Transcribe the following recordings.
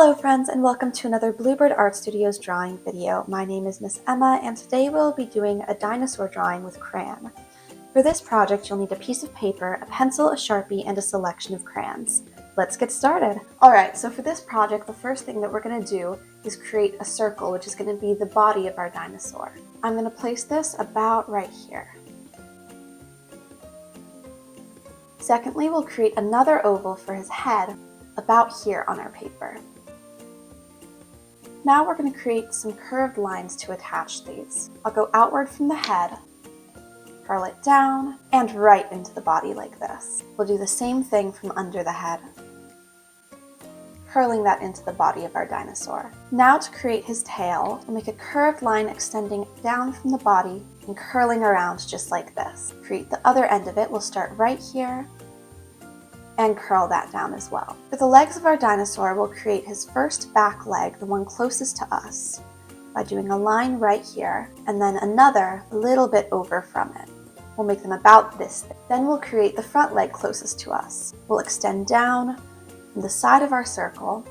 Hello friends, and welcome to another Bluebird Art Studios drawing video. My name is Miss Emma, and today we'll be doing a dinosaur drawing with crayon. For this project, you'll need a piece of paper, a pencil, a Sharpie, and a selection of crayons. Let's get started. Alright, so for this project, the first thing that we're going to do is create a circle, which is going to be the body of our dinosaur. I'm going to place this about right here. Secondly, we'll create another oval for his head, about here on our paper. Now we're going to create some curved lines to attach these. I'll go outward from the head, curl it down, and right into the body like this. We'll do the same thing from under the head, curling that into the body of our dinosaur. Now to create his tail, we'll make a curved line extending down from the body and curling around just like this. Create the other end of it. We'll start right here and curl that down as well. For the legs of our dinosaur, we'll create his first back leg, the one closest to us, by doing a line right here, and then another a little bit over from it. We'll make them about this thick. Then we'll create the front leg closest to us. We'll extend down from the side of our circle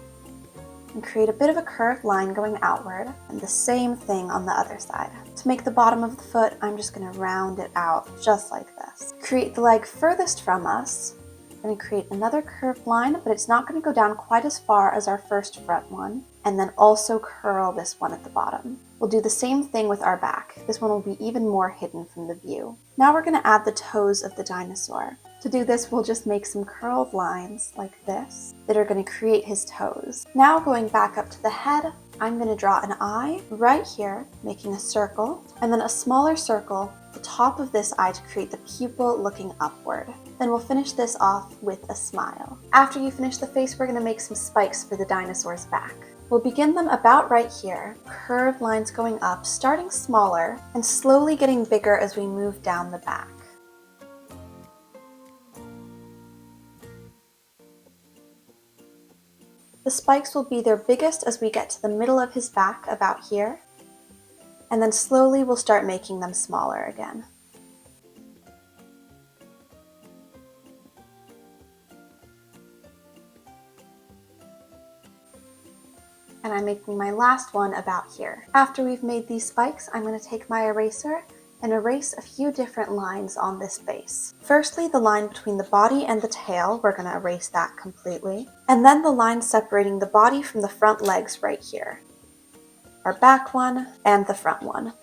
and create a bit of a curved line going outward, and the same thing on the other side. To make the bottom of the foot, I'm just going to round it out just like this. Create the leg furthest from us. We're going to create another curved line, but it's not going to go down quite as far as our first front one, and then also curl this one at the bottom. We'll do the same thing with our back. This one will be even more hidden from the view. Now we're going to add the toes of the dinosaur. To do this, we'll just make some curled lines like this that are going to create his toes. Now going back up to the head, I'm going to draw an eye right here, making a circle, and then a smaller circle at the top of this eye to create the pupil looking upward. Then we'll finish this off with a smile. After you finish the face, we're going to make some spikes for the dinosaur's back. We'll begin them about right here, curved lines going up, starting smaller and slowly getting bigger as we move down the back. The spikes will be their biggest as we get to the middle of his back about here, and then slowly we'll start making them smaller again. And I'm making my last one about here. After we've made these spikes, I'm going to take my eraser and erase a few different lines on this base. Firstly, the line between the body and the tail, we're going to erase that completely. And then the line separating the body from the front legs right here. Our back one and the front one.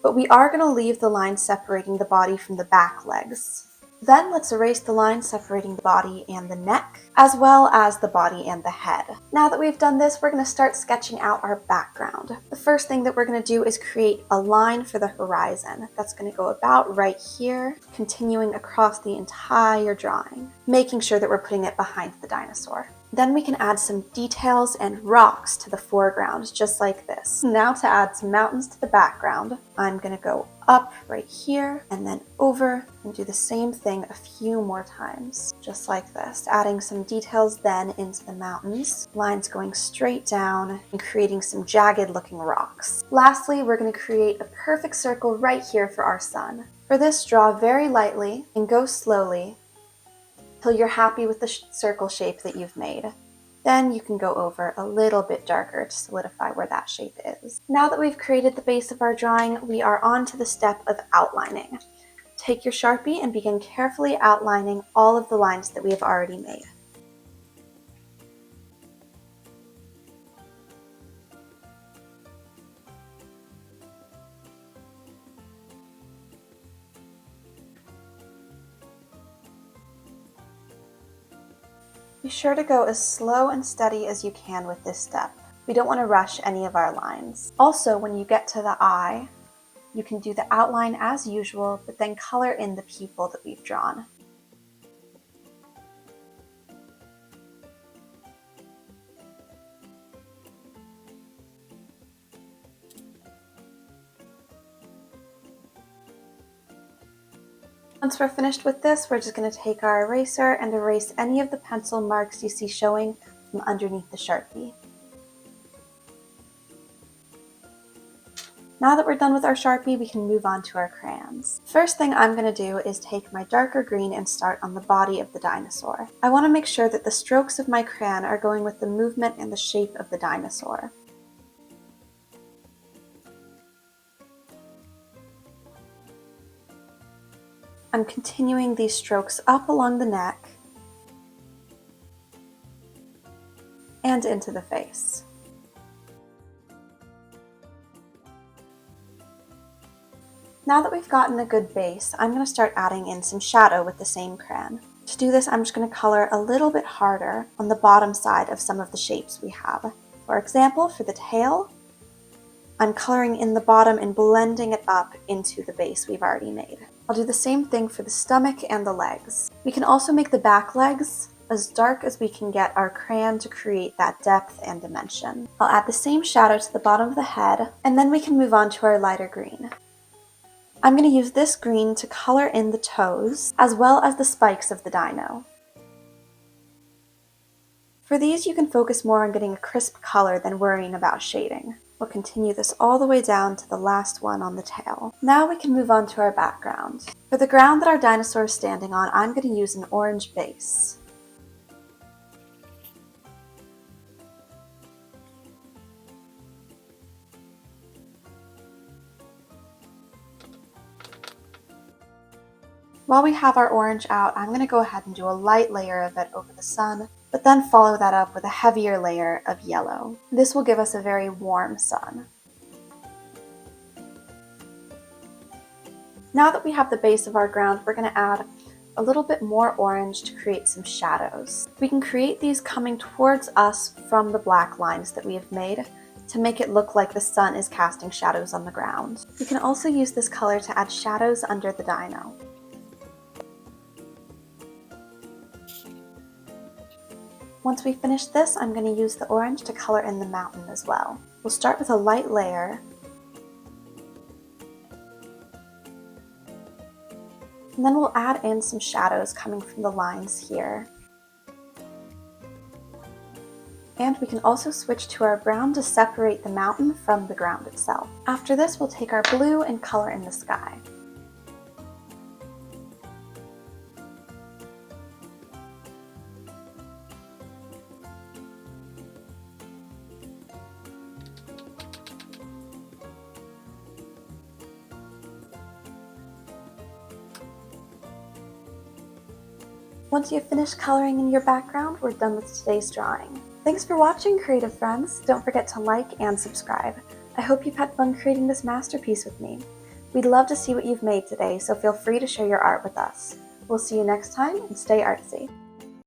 But we are going to leave the line separating the body from the back legs. Then let's erase the line separating the body and the neck, as well as the body and the head. Now that we've done this, we're going to start sketching out our background. The first thing that we're going to do is create a line for the horizon. That's going to go about right here, continuing across the entire drawing, making sure that we're putting it behind the dinosaur. Then we can add some details and rocks to the foreground, just like this. Now to add some mountains to the background, I'm going to go up right here and then over and do the same thing a few more times, just like this. Adding some details then into the mountains, lines going straight down and creating some jagged looking rocks. Lastly, we're going to create a perfect circle right here for our sun. For this, draw very lightly and go slowly till you're happy with the circle shape that you've made. Then you can go over a little bit darker to solidify where that shape is. Now that we've created the base of our drawing, we are on to the step of outlining. Take your Sharpie and begin carefully outlining all of the lines that we have already made. Be sure to go as slow and steady as you can with this step. We don't want to rush any of our lines. Also, when you get to the eye, you can do the outline as usual, but then color in the pupil that we've drawn. Once we're finished with this, we're just going to take our eraser and erase any of the pencil marks you see showing from underneath the Sharpie. Now that we're done with our Sharpie, we can move on to our crayons. First thing I'm going to do is take my darker green and start on the body of the dinosaur. I want to make sure that the strokes of my crayon are going with the movement and the shape of the dinosaur. I'm continuing these strokes up along the neck and into the face. Now that we've gotten a good base, I'm going to start adding in some shadow with the same crayon. To do this, I'm just going to color a little bit harder on the bottom side of some of the shapes we have. For example, for the tail, I'm coloring in the bottom and blending it up into the base we've already made. I'll do the same thing for the stomach and the legs. We can also make the back legs as dark as we can get our crayon to create that depth and dimension. I'll add the same shadow to the bottom of the head, and then we can move on to our lighter green. I'm going to use this green to color in the toes, as well as the spikes of the dino. For these, you can focus more on getting a crisp color than worrying about shading. We'll continue this all the way down to the last one on the tail. Now we can move on to our background. For the ground that our dinosaur is standing on, I'm going to use an orange base. While we have our orange out, I'm going to go ahead and do a light layer of it over the sun, but then follow that up with a heavier layer of yellow. This will give us a very warm sun. Now that we have the base of our ground, we're going to add a little bit more orange to create some shadows. We can create these coming towards us from the black lines that we have made to make it look like the sun is casting shadows on the ground. We can also use this color to add shadows under the dino. Once we finish this, I'm going to use the orange to color in the mountain as well. We'll start with a light layer, and then we'll add in some shadows coming from the lines here. And we can also switch to our brown to separate the mountain from the ground itself. After this, we'll take our blue and color in the sky. Once you've finished coloring in your background, we're done with today's drawing. Thanks for watching, creative friends. Don't forget to like and subscribe. I hope you've had fun creating this masterpiece with me. We'd love to see what you've made today, so feel free to share your art with us. We'll see you next time, and stay artsy.